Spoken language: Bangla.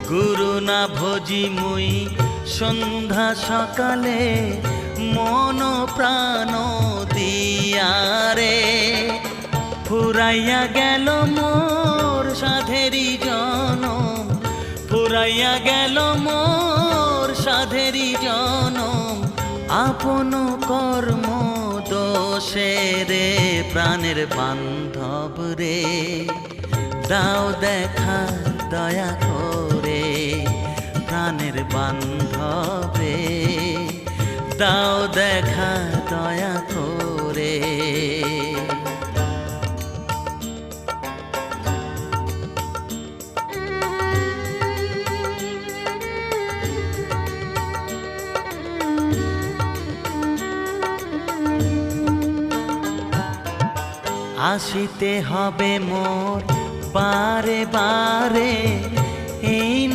গুরু না ভজি মুই সন্ধ্যা সকালে মন প্রাণ দিয়ারে ফুরাইয়া গেল মোর সাধেরি জনম ফুরাইয়া গেল মোর সাধেরি জনম আপন কর্ম দোষে রে প্রাণের বান্ধব রে দাও দেখা দয়া করে প্রাণের বান্ধব রে দাও দেখা দয়া করে আসিতে হবে মোর বারে বারে এই